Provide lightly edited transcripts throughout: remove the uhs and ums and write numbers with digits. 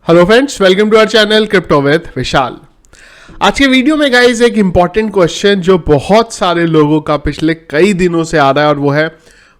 Hello friends, welcome to our channel crypto with Vishal. आज के video में गाइस एक इंपॉर्टेंट क्वेश्चन जो बहुत सारे लोगों का पिछले कई दिनों से आ रहा है और वो है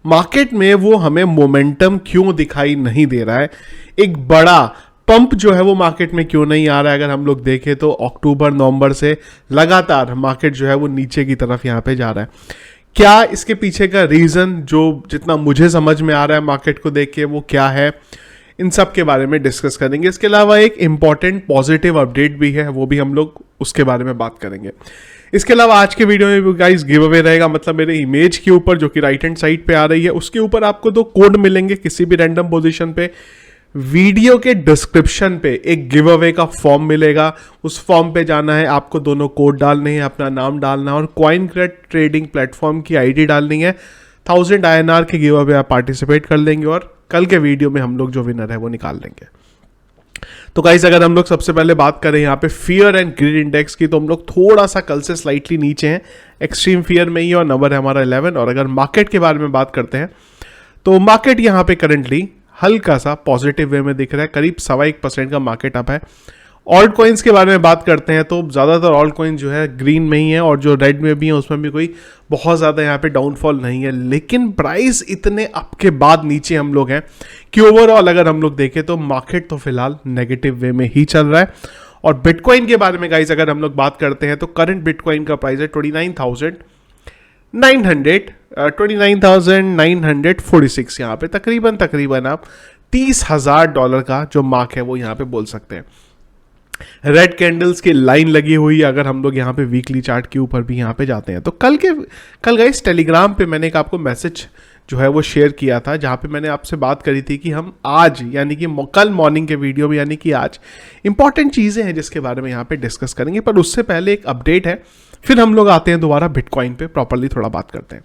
मार्केट में वो हमें मोमेंटम क्यों दिखाई नहीं दे रहा है। एक बड़ा पंप जो है वो मार्केट में क्यों नहीं आ रहा है। अगर हम लोग देखें तो अक्टूबर नवंबर से लगातार मार्केट जो है वो नीचे की तरफ यहाँ पे जा रहा है। क्या इसके पीछे का रीजन जो जितना मुझे समझ में आ रहा है मार्केट को देख के वो क्या है, इन सब के बारे में डिस्कस करेंगे। इसके अलावा एक इंपॉर्टेंट पॉजिटिव अपडेट भी है, वो भी हम लोग उसके बारे में बात करेंगे। इसके अलावा आज के वीडियो में भी गाइस गिव अवे रहेगा, मतलब मेरे इमेज के ऊपर जो कि राइट हैंड साइड पे आ रही है उसके ऊपर आपको 2 कोड मिलेंगे किसी भी रैंडम पोजीशन पे। वीडियो के डिस्क्रिप्शन पे एक गिव अवे का फॉर्म मिलेगा, उस फॉर्म पे जाना है, आपको दोनों कोड डालने हैं, अपना नाम डालना है और CoinCred ट्रेडिंग प्लेटफॉर्म की आईडी डालनी है। 1000 INR के गिव अवे आप पार्टिसिपेट कर लेंगे और कल के वीडियो में हम लोग जो विनर है वो निकाल लेंगे। तो गाइस अगर हम लोग सबसे पहले बात करें यहाँ पे फियर एंड ग्रीड इंडेक्स की, तो हम लोग थोड़ा सा कल से स्लाइटली नीचे हैं, एक्सट्रीम फियर में ही, और नंबर है हमारा 11। और अगर मार्केट के बारे में बात करते हैं तो मार्केट यहाँ पे करंटली हल्का सा पॉजिटिव वे में दिख रहा है, करीब 1.25% का मार्केट अप है। ऑल्ट कॉइन्स के बारे में बात करते हैं तो ज़्यादातर ऑल्ट कॉइन जो है ग्रीन में ही है और जो रेड में भी है उसमें भी कोई बहुत ज़्यादा यहाँ पे डाउनफॉल नहीं है। लेकिन प्राइस इतने अप के बाद नीचे हम लोग हैं कि ओवरऑल अगर हम लोग देखें तो मार्केट तो फिलहाल नेगेटिव वे में ही चल रहा है। और बिटकॉइन के बारे में गाइस अगर हम लोग बात करते हैं तो करंट बिटकॉइन का प्राइस है 29,946 यहाँ पे, तकरीबन आप $30,000 का जो मार्क है वो यहाँ पे बोल सकते हैं। रेड कैंडल्स की लाइन लगी हुई है। अगर हम लोग यहाँ पे वीकली चार्ट के ऊपर भी यहाँ पे जाते हैं तो कल गाइस टेलीग्राम पे मैंने एक आपको मैसेज जो है वो शेयर किया था, जहाँ पे मैंने आपसे बात करी थी कि हम आज यानी कि कल मॉर्निंग के वीडियो में यानी कि आज इंपॉर्टेंट चीज़ें हैं जिसके बारे में यहाँ पे डिस्कस करेंगे। पर उससे पहले एक अपडेट है, फिर हम लोग आते हैं दोबारा बिटकॉइन पे प्रॉपरली थोड़ा बात करते हैं।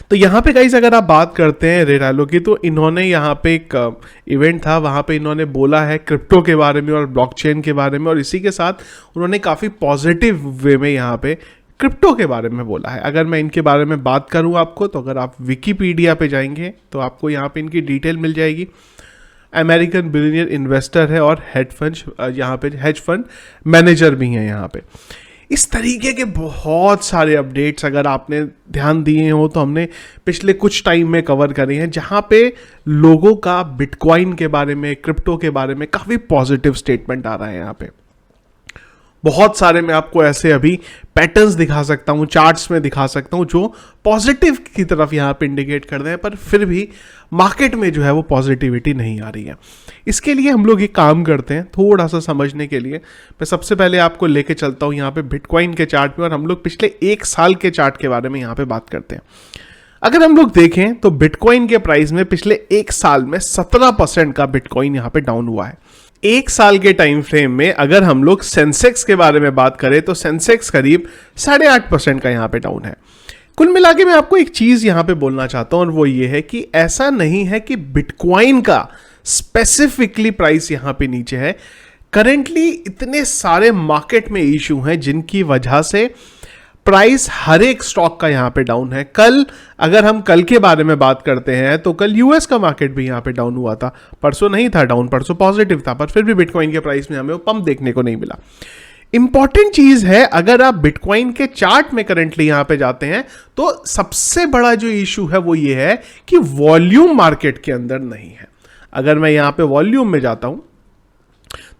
तो यहाँ पे गाइस अगर आप बात करते हैं रेडालो की, तो इन्होंने यहाँ पे एक इवेंट था, वहाँ पे इन्होंने बोला है क्रिप्टो के बारे में और ब्लॉकचेन के बारे में, और इसी के साथ उन्होंने काफ़ी पॉजिटिव वे में यहाँ पे क्रिप्टो के बारे में बोला है। अगर मैं इनके बारे में बात करूँ आपको, तो अगर आप विकीपीडिया पे जाएंगे तो आपको यहाँ पे इनकी डिटेल मिल जाएगी। अमेरिकन बिलियनियर इन्वेस्टर है और यहाँ पे हेज फंड मैनेजर भी हैं यहाँ पे। इस तरीके के बहुत सारे अपडेट्स अगर आपने ध्यान दिए हो तो हमने पिछले कुछ टाइम में कवर करे हैं, जहाँ पे लोगों का बिटकॉइन के बारे में, क्रिप्टो के बारे में काफ़ी पॉजिटिव स्टेटमेंट आ रहा है। यहाँ पे बहुत सारे मैं आपको ऐसे अभी पैटर्न्स दिखा सकता हूँ, चार्ट्स में दिखा सकता हूँ जो पॉजिटिव की तरफ यहाँ पे इंडिकेट कर रहे हैं, पर फिर भी मार्केट में जो है वो पॉजिटिविटी नहीं आ रही है। इसके लिए हम लोग एक काम करते हैं, थोड़ा सा समझने के लिए मैं सबसे पहले आपको लेके चलता हूँ यहाँ पे बिटकॉइन के चार्ट में, और हम लोग पिछले 1 साल के चार्ट के बारे में यहाँ पे बात करते हैं। अगर हम लोग देखें तो बिटकॉइन के प्राइस में पिछले 1 साल में 17% का बिटकॉइन यहाँ पे डाउन हुआ है। 1 साल के टाइम फ्रेम में अगर हम लोग सेंसेक्स के बारे में बात करें तो सेंसेक्स करीब 8.5% का यहाँ पे डाउन है। कुल मिला के मैं आपको एक चीज यहाँ पे बोलना चाहता हूँ, और वो ये है कि ऐसा नहीं है कि बिटकॉइन का स्पेसिफिकली प्राइस यहाँ पे नीचे है। करेंटली इतने सारे मार्केट में इशू हैं जिनकी वजह से प्राइस हर एक स्टॉक का यहाँ पे डाउन है। कल अगर हम कल के बारे में बात करते हैं तो कल यूएस का मार्केट भी यहाँ पे डाउन हुआ था, परसों नहीं था डाउन, परसों पॉजिटिव था, पर फिर भी बिटकॉइन के प्राइस में हमें वो पंप देखने को नहीं मिला। इंपॉर्टेंट चीज है, अगर आप बिटकॉइन के चार्ट में करंटली यहाँ पे जाते हैं तो सबसे बड़ा जो इशू है वो ये है कि वॉल्यूम मार्केट के अंदर नहीं है। अगर मैं यहाँ पे वॉल्यूम में जाता हूं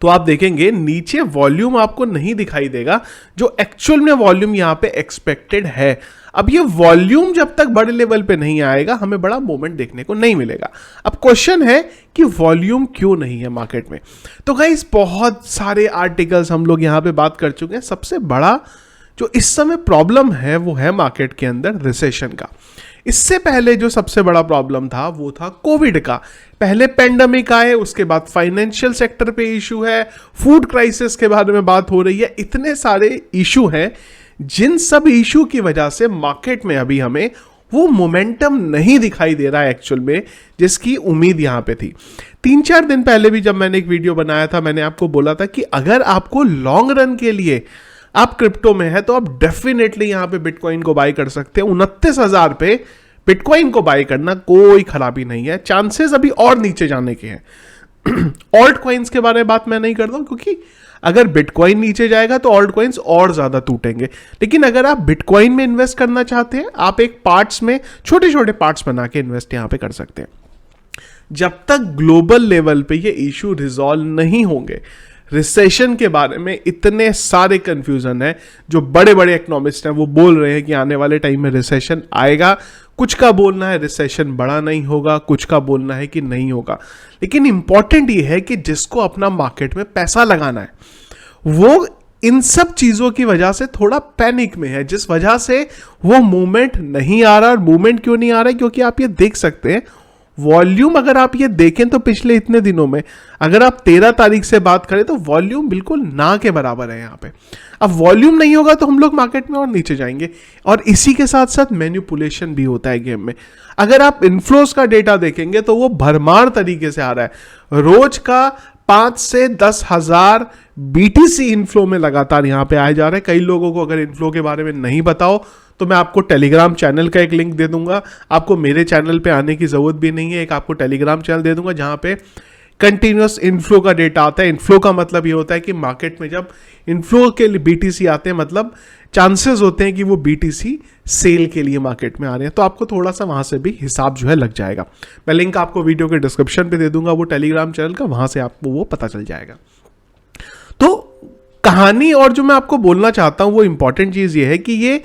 तो आप देखेंगे नीचे वॉल्यूम आपको नहीं दिखाई देगा जो एक्चुअल में वॉल्यूम यहाँ पे एक्सपेक्टेड है। अब ये वॉल्यूम जब तक बड़े लेवल पे नहीं आएगा हमें बड़ा मूवमेंट देखने को नहीं मिलेगा। अब क्वेश्चन है कि वॉल्यूम क्यों नहीं है मार्केट में। तो गाइस बहुत सारे आर्टिकल्स हम लोग यहाँ पे बात कर चुके हैं। सबसे बड़ा जो इस समय प्रॉब्लम है वो है मार्केट के अंदर रिसेशन का। इससे पहले जो सबसे बड़ा प्रॉब्लम था वो था कोविड का। पहले पेंडेमिक आए, उसके बाद फाइनेंशियल सेक्टर पे इशू है, फूड क्राइसिस के बारे में बात हो रही है, इतने सारे इशू हैं जिन सब इशू की वजह से मार्केट में अभी हमें वो मोमेंटम नहीं दिखाई दे रहा है एक्चुअल में, जिसकी उम्मीद यहाँ पे थी। 3-4 दिन पहले भी जब मैंने एक वीडियो बनाया था, मैंने आपको बोला था कि अगर आपको लॉन्ग रन के लिए आप क्रिप्टो में है तो आप डेफिनेटली यहां पे बिटकॉइन को बाय कर सकते हैं। 29,000 पे बिटकॉइन को बाय करना कोई खराबी नहीं है, चांसेस अभी और नीचे जाने के हैं। ऑल्ट कॉइन्स के बारे में बात मैं नहीं करता हूं, क्योंकि अगर बिटकॉइन नीचे जाएगा तो ऑल्ट कॉइन्स और ज्यादा टूटेंगे। लेकिन अगर आप बिटकॉइन में इन्वेस्ट करना चाहते हैं, आप एक पार्ट्स में छोटे छोटे पार्ट्स बना के इन्वेस्ट यहां पे कर सकते हैं। जब तक ग्लोबल लेवल पे ये इशू रिजॉल्व नहीं होंगे, रिसेशन के बारे में इतने सारे कंफ्यूजन है, जो बड़े बड़े इकोनॉमिस्ट हैं वो बोल रहे हैं कि आने वाले टाइम में रिसेशन आएगा। कुछ का बोलना है रिसेशन बड़ा नहीं होगा, कुछ का बोलना है कि नहीं होगा। लेकिन इंपॉर्टेंट ये है कि जिसको अपना मार्केट में पैसा लगाना है वो इन सब चीजों की वजह से थोड़ा पैनिक में है, जिस वजह से वो मूवमेंट नहीं आ रहा। और मूवमेंट क्यों नहीं आ रहा है? क्योंकि आप ये देख सकते हैं वॉल्यूम, अगर आप ये देखें तो पिछले इतने दिनों में, अगर आप 13 तारीख से बात करें तो वॉल्यूम बिल्कुल ना के बराबर है यहाँ पे। अब वॉल्यूम नहीं होगा तो हम लोग मार्केट में और नीचे जाएंगे, और इसी के साथ साथ मैनिपुलेशन भी होता है गेम में। अगर आप इनफ्लोज का डेटा देखेंगे तो वो भरमार तरीके से आ रहा है। रोज का 5 से 10 हजार BTC इनफ्लो में लगातार यहाँ पे आए जा रहे हैं। कई लोगों को अगर इनफ्लो के बारे में नहीं बताओ तो मैं आपको टेलीग्राम चैनल का एक लिंक दे दूंगा, आपको मेरे चैनल पे आने की जरूरत भी नहीं है, एक आपको टेलीग्राम चैनल दे दूंगा जहां पे कंटिन्यूअस इनफ्लो का डेटा आता है। इनफ्लो का मतलब ये होता है कि मार्केट में जब इनफ्लो के लिए BTC आते हैं, मतलब चांसेस होते हैं कि वो BTC सेल के लिए मार्केट में आ रहे हैं, तो आपको थोड़ा सा वहां से भी हिसाब जो है लग जाएगा। मैं लिंक आपको वीडियो के डिस्क्रिप्शन पे दे दूंगा वो टेलीग्राम चैनल का, वहां से आपको वो पता चल जाएगा। तो कहानी और जो मैं आपको बोलना चाहता हूं वो इंपॉर्टेंट चीज ये है कि ये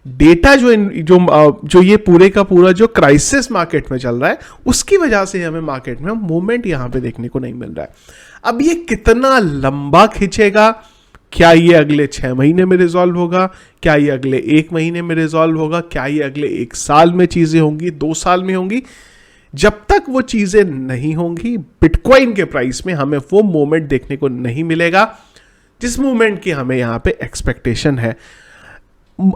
डेटा जो ये पूरे का पूरा जो क्राइसिस मार्केट में चल रहा है उसकी वजह से हमें मार्केट में मूवमेंट यहां पे देखने को नहीं मिल रहा है। अब ये कितना लंबा खींचेगा, क्या ये अगले 6 महीने में रिजॉल्व होगा, क्या ये अगले 1 महीने में रिजॉल्व होगा, क्या ये अगले 1 साल में चीजें होंगी, 2 साल में होंगी, जब तक वो चीजें नहीं होंगी बिटकॉइन के प्राइस में हमें वो मूवमेंट देखने को नहीं मिलेगा जिस मूवमेंट की हमें यहां पे एक्सपेक्टेशन है।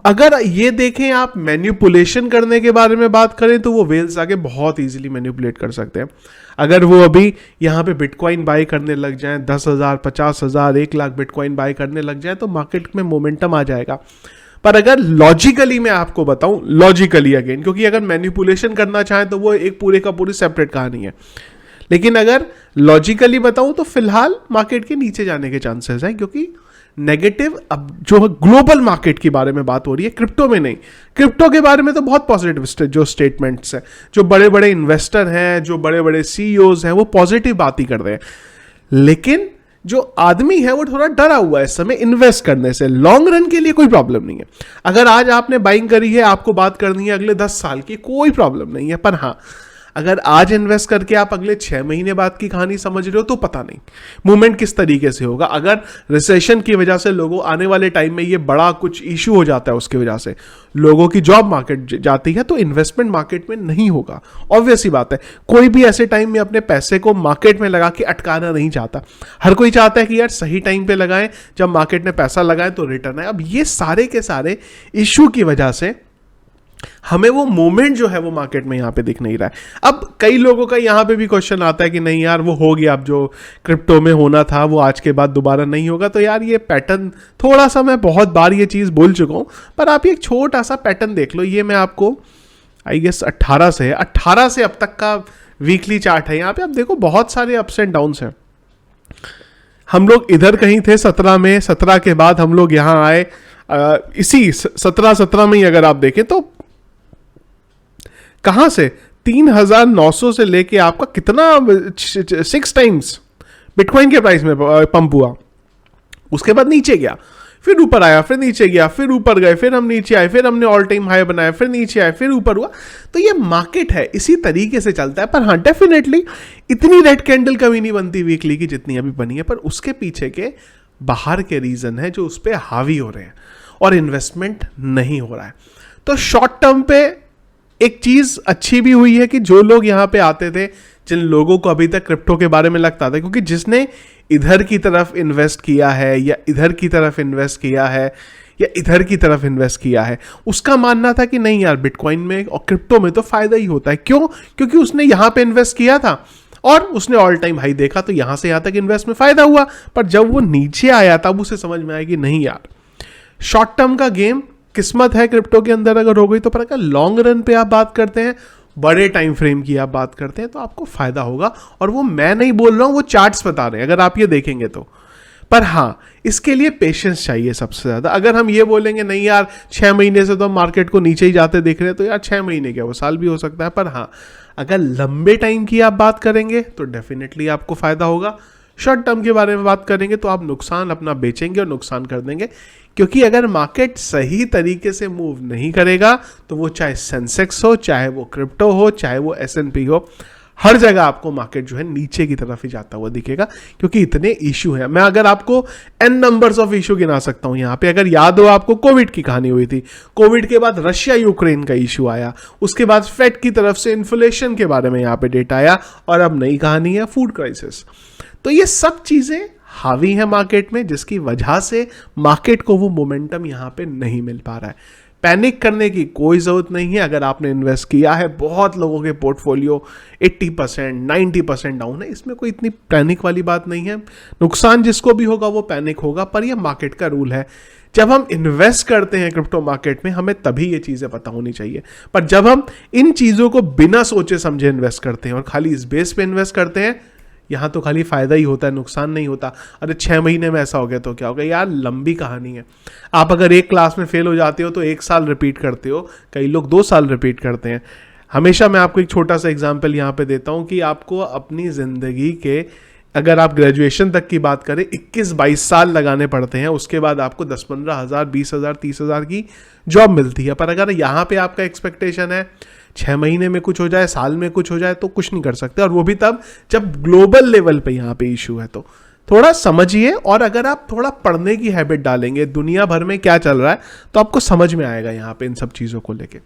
अगर ये देखें आप मैनिपुलेशन करने के बारे में बात करें तो वो वेल्स आगे बहुत इजीली मैनिपुलेट कर सकते हैं। अगर वो अभी यहाँ पे बिटकॉइन बाय करने लग जाएं, 10,000, 50,000, 1 लाख बिटकॉइन बाय करने लग जाए तो मार्केट में मोमेंटम आ जाएगा। पर अगर लॉजिकली मैं आपको बताऊं, लॉजिकली अगेन, क्योंकि अगर मैनिपुलेशन करना चाहें तो वो एक पूरे का पूरी सेपरेट कहानी है, लेकिन अगर लॉजिकली बताऊं तो फिलहाल मार्केट के नीचे जाने के चांसेस हैं, क्योंकि नेगेटिव अब जो ग्लोबल मार्केट की बारे में बात हो रही है, क्रिप्टो में नहीं। क्रिप्टो के बारे में तो बहुत पॉजिटिव जो स्टेटमेंट्स हैं, जो बड़े बड़े इन्वेस्टर हैं, जो बड़े बड़े CEOs हैं, वो पॉजिटिव बात ही कर रहे हैं। लेकिन जो आदमी है वो थोड़ा डरा हुआ है इस समय इन्वेस्ट करने से। लॉन्ग रन के लिए कोई प्रॉब्लम नहीं है, अगर आज आपने बाइंग करी है, आपको बात करनी है अगले 10 साल की, कोई प्रॉब्लम नहीं है। पर हाँ, अगर आज इन्वेस्ट करके आप अगले 6 महीने बाद की कहानी समझ रहे हो तो पता नहीं मूवमेंट किस तरीके से होगा। अगर रिसेशन की वजह से लोगों आने वाले टाइम में ये बड़ा कुछ इश्यू हो जाता है, उसकी वजह से लोगों की जॉब मार्केट जाती है, तो इन्वेस्टमेंट मार्केट में नहीं होगा। ऑब्वियस सी बात है, कोई भी ऐसे टाइम में अपने पैसे को मार्केट में लगा के अटकाना नहीं चाहता। हर कोई चाहता है कि यार सही टाइम पे लगाएं, जब मार्केट में पैसा लगाएं तो रिटर्न है। अब ये सारे के सारे इश्यू की वजह से हमें वो मोमेंट जो है वो मार्केट में यहां पे दिख नहीं रहा है। अब कई लोगों का यहां पे भी क्वेश्चन आता है कि नहीं यार वो हो गया, अब जो क्रिप्टो में होना था वो आज के बाद दोबारा नहीं होगा। तो यार ये पैटर्न थोड़ा सा, मैं बहुत बार ये चीज बोल चुका हूं, पर आप एक छोटा सा पैटर्न देख लो। ये मैं आपको आई गेस 18 से अब तक का वीकली चार्ट है। यहाँ पे आप देखो बहुत सारे अप्स एंड डाउन्स हैं। हम लोग इधर कहीं थे 17 में, 17 के बाद हम लोग यहाँ आए, इसी 17 में ही अगर आप देखें तो कहां से 3,900 से लेके आपका कितना 6 टाइम्स बिटकॉइन के प्राइस में पंप हुआ। उसके बाद नीचे गया, फिर ऊपर आया, फिर नीचे गया, फिर ऊपर गए, फिर हम नीचे आए, फिर हमने ऑल टाइम हाई बनाया, फिर नीचे आए, फिर ऊपर हुआ। तो ये मार्केट है, इसी तरीके से चलता है। पर हाँ, डेफिनेटली इतनी रेड कैंडल कभी नहीं बनती वीकली की जितनी अभी बनी है, पर उसके पीछे के बाहर के रीजन है जो उस पर हावी हो रहे हैं और इन्वेस्टमेंट नहीं हो रहा है। तो शॉर्ट टर्म पे एक चीज अच्छी भी हुई है कि जो लोग यहां पे आते थे, जिन लोगों को अभी तक क्रिप्टो के बारे में लगता था, क्योंकि जिसने इधर की तरफ इन्वेस्ट किया है या इधर की तरफ इन्वेस्ट किया है या इधर की तरफ इन्वेस्ट किया है, उसका मानना था कि नहीं यार बिटकॉइन में और क्रिप्टो में तो फायदा ही होता है। क्यों? क्योंकि उसने यहां पे इन्वेस्ट किया था और उसने ऑल टाइम हाई देखा, तो यहां से यहां तक इन्वेस्ट में फायदा हुआ। पर जब वो नीचे आया तब उसे समझ में आया कि नहीं यार, शॉर्ट टर्म का गेम किस्मत है क्रिप्टो के अंदर अगर हो गई तो, पर अगर लॉन्ग रन पे आप बात करते हैं, बड़े टाइम फ्रेम की आप बात करते हैं तो आपको फायदा होगा। और वो मैं नहीं बोल रहा हूं, वो चार्ट्स बता रहे हैं अगर आप ये देखेंगे तो। पर हाँ, इसके लिए पेशेंस चाहिए सबसे ज्यादा। अगर हम ये बोलेंगे नहीं यार 6 महीने से तो हम मार्केट को नीचे ही जाते देख रहे हैं, तो यार 6 महीने क्या, वो साल भी हो सकता है। पर हाँ, अगर लंबे टाइम की आप बात करेंगे तो डेफिनेटली आपको फायदा होगा। शॉर्ट टर्म के बारे में बात करेंगे तो आप नुकसान अपना बेचेंगे और नुकसान कर देंगे, क्योंकि अगर मार्केट सही तरीके से मूव नहीं करेगा तो वो चाहे सेंसेक्स हो, चाहे वो क्रिप्टो हो, चाहे वो S&P हो, हर जगह आपको मार्केट जो है नीचे की तरफ ही जाता हुआ दिखेगा, क्योंकि इतने इशू हैं। मैं अगर आपको n नंबर्स ऑफ इशू गिना सकता हूं यहाँ पे। अगर याद हो आपको, कोविड की कहानी हुई थी, कोविड के बाद रशिया यूक्रेन का इशू आया, उसके बाद फेड की तरफ से इन्फ्लेशन के बारे में यहाँ पे डेटा आया, और अब नई कहानी है फूड क्राइसिस। तो ये सब चीजें हावी है मार्केट में, जिसकी वजह से मार्केट को वो मोमेंटम यहाँ पे नहीं मिल पा रहा है। पैनिक करने की कोई ज़रूरत नहीं है। अगर आपने इन्वेस्ट किया है, बहुत लोगों के पोर्टफोलियो 80% 90% डाउन है, इसमें कोई इतनी पैनिक वाली बात नहीं है। नुकसान जिसको भी होगा वो पैनिक होगा, पर यह मार्केट का रूल है। जब हम इन्वेस्ट करते हैं क्रिप्टो मार्केट में, हमें तभी ये चीज़ें पता होनी चाहिए। पर जब हम इन चीज़ों को बिना सोचे समझे इन्वेस्ट करते हैं और खाली इस बेस पे इन्वेस्ट करते हैं, यहाँ तो खाली फायदा ही होता है, नुकसान नहीं होता। अरे 6 महीने में ऐसा हो गया तो क्या हो गया यार, लंबी कहानी है। आप अगर एक क्लास में फेल हो जाते हो तो 1 साल रिपीट करते हो, कई लोग 2 साल रिपीट करते हैं। हमेशा मैं आपको एक छोटा सा एग्जांपल यहाँ पे देता हूँ कि आपको अपनी ज़िंदगी के, अगर आप ग्रेजुएशन तक की बात करें, 21-22 साल लगाने पड़ते हैं, उसके बाद आपको 10-15 हज़ार, 20 हज़ार, 30 हज़ार की जॉब मिलती है। पर अगर यहाँ पे आपका एक्सपेक्टेशन है 6 महीने में कुछ हो जाए, साल में कुछ हो जाए, तो कुछ नहीं कर सकते। और वो भी तब जब ग्लोबल लेवल पे यहाँ पे इशू है। तो थोड़ा समझिए, और अगर आप थोड़ा पढ़ने की हैबिट डालेंगे दुनिया भर में क्या चल रहा है, तो आपको समझ में आएगा यहाँ पे इन सब चीज़ों को लेके।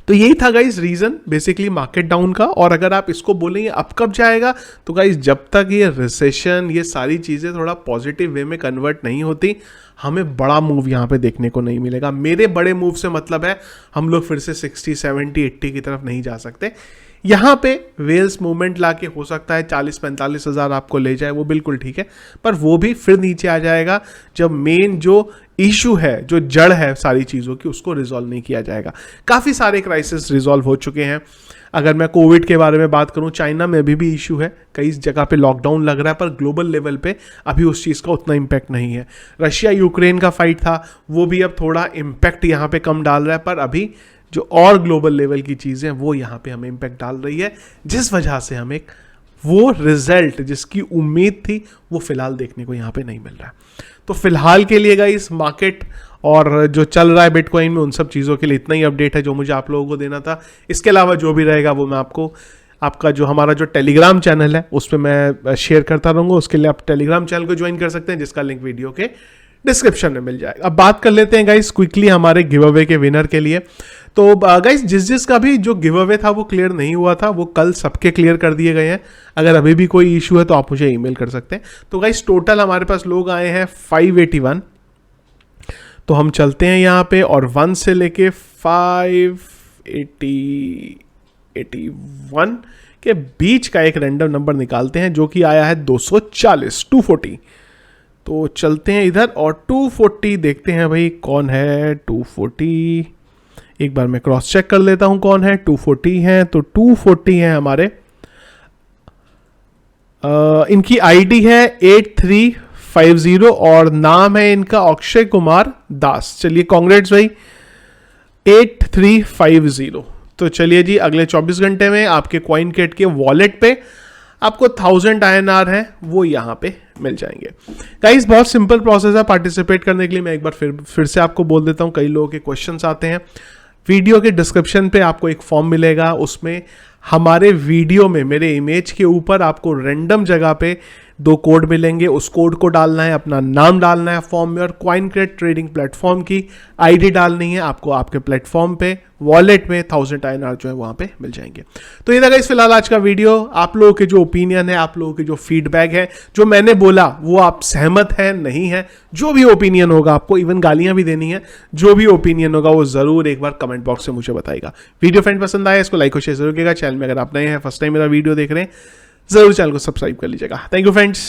तो यही था guys reason basically market down का। और अगर आप इसको बोलेंगे अब कब जाएगा, तो गाइज जब तक ये रिसेशन, ये सारी चीज़ें थोड़ा पॉजिटिव वे में कन्वर्ट नहीं होती, हमें बड़ा मूव यहाँ पे देखने को नहीं मिलेगा। मेरे बड़े मूव से मतलब है हम लोग फिर से 60, 70, 80 की तरफ नहीं जा सकते। यहाँ पे वेल्स मूवमेंट लाके हो सकता है 40-45 हज़ार आपको ले जाए, वो बिल्कुल ठीक है। पर वो भी फिर नीचे आ जाएगा जब मेन जो इशू है, जो जड़ है सारी चीज़ों की, उसको रिजॉल्व नहीं किया जाएगा। काफ़ी सारे क्राइसिस रिजॉल्व हो चुके हैं। अगर मैं कोविड के बारे में बात करूं, चाइना में अभी भी इशू है, कई जगह पे लॉकडाउन लग रहा है, पर ग्लोबल लेवल पे अभी उस चीज़ का उतना इम्पैक्ट नहीं है। रशिया यूक्रेन का फाइट था, वो भी अब थोड़ा इम्पैक्ट यहाँ पे कम डाल रहा है, पर अभी जो और ग्लोबल लेवल की चीज़ें वो यहाँ पे हमें इम्पैक्ट डाल रही है, जिस वजह से हमें वो रिजल्ट जिसकी उम्मीद थी वो फिलहाल देखने को यहाँ पे नहीं मिल रहा है। तो फिलहाल के लिए गाइस मार्केट और जो चल रहा है बिटकॉइन में, उन सब चीज़ों के लिए इतना ही अपडेट है जो मुझे आप लोगों को देना था। इसके अलावा जो भी रहेगा वो मैं आपको, आपका जो हमारा जो टेलीग्राम चैनल है उस पर मैं शेयर करता रहूँगा। उसके लिए आप टेलीग्राम चैनल को ज्वाइन कर सकते हैं, जिसका लिंक वीडियो के डिस्क्रिप्शन में मिल जाएगा। अब बात कर लेते हैं गाइस क्विकली हमारे गिव अवे के विनर के लिए। तो गाइस जिसका भी जो गिव अवे था वो क्लियर नहीं हुआ था, वो कल सबके क्लियर कर दिए गए हैं। अगर अभी भी कोई इशू है तो आप मुझे ईमेल कर सकते हैं। तो गाइस टोटल हमारे पास लोग आए हैं 581। तो हम चलते हैं यहाँ पे और 1 से लेके 581 के बीच का एक रैंडम नंबर निकालते हैं, जो कि आया है 240, 240। तो चलते हैं इधर और 240 देखते हैं भाई कौन है 240। एक बार मैं क्रॉस चेक कर लेता हूं कौन है 240 है। तो 240 है हमारे, इनकी आईडी है 8350 और नाम है इनका अक्षय कुमार दास। चलिए कांग्रेट्स भाई 8350। तो चलिए जी, अगले 24 घंटे में आपके CoinKit के वॉलेट पे आपको 1000 INR है वो यहाँ पे मिल जाएंगे। गाइस बहुत सिंपल प्रोसेस है पार्टिसिपेट करने के लिए। मैं एक बार फिर से आपको बोल देता हूँ, कई लोगों के क्वेश्चंस आते हैं। वीडियो के डिस्क्रिप्शन पे आपको एक फॉर्म मिलेगा, उसमें हमारे वीडियो में मेरे इमेज के ऊपर आपको रैंडम जगह पे 2 कोड मिलेंगे। उस कोड को डालना है, अपना नाम डालना है फॉर्म में, और CoinKit ट्रेडिंग प्लेटफॉर्म की आईडी डालनी है। आपको आपके प्लेटफॉर्म पे वॉलेट में 1000 INR जो है वहाँ पे मिल जाएंगे। तो ये था गाइस फिलहाल आज का वीडियो। आप लोगों के जो ओपिनियन है, आप लोगों के जो फीडबैक है, जो मैंने बोला वो आप सहमत है नहीं है, जो भी ओपिनियन होगा, आपको इवन गालियां भी देनी है, जो भी ओपिनियन होगा वो जरूर एक बार कमेंट बॉक्स में मुझे बताएगा। वीडियो फ्रेंड पसंद आया इसको लाइक और शेयर जरूर कीजिएगा। चैनल में अगर आप नए हैं, फर्स्ट टाइम मेरा वीडियो देख रहे हैं, जरूर चैनल को सब्सक्राइब कर लीजिएगा। Thank you friends.